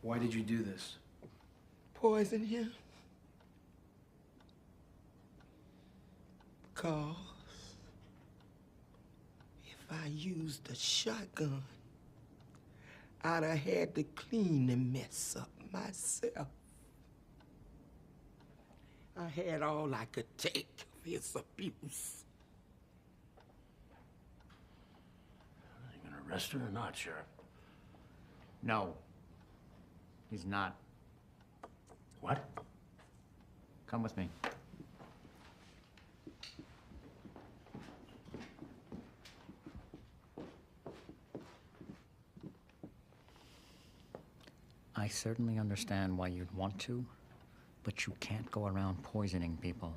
Why did you do this? Poison him? Because if I used a shotgun, I'd have had to clean the mess up myself. I had all I could take of his abuse. Are you gonna arrest her or not, Sheriff? No, he's not. What? Come with me. I certainly understand why you'd want to, but you can't go around poisoning people.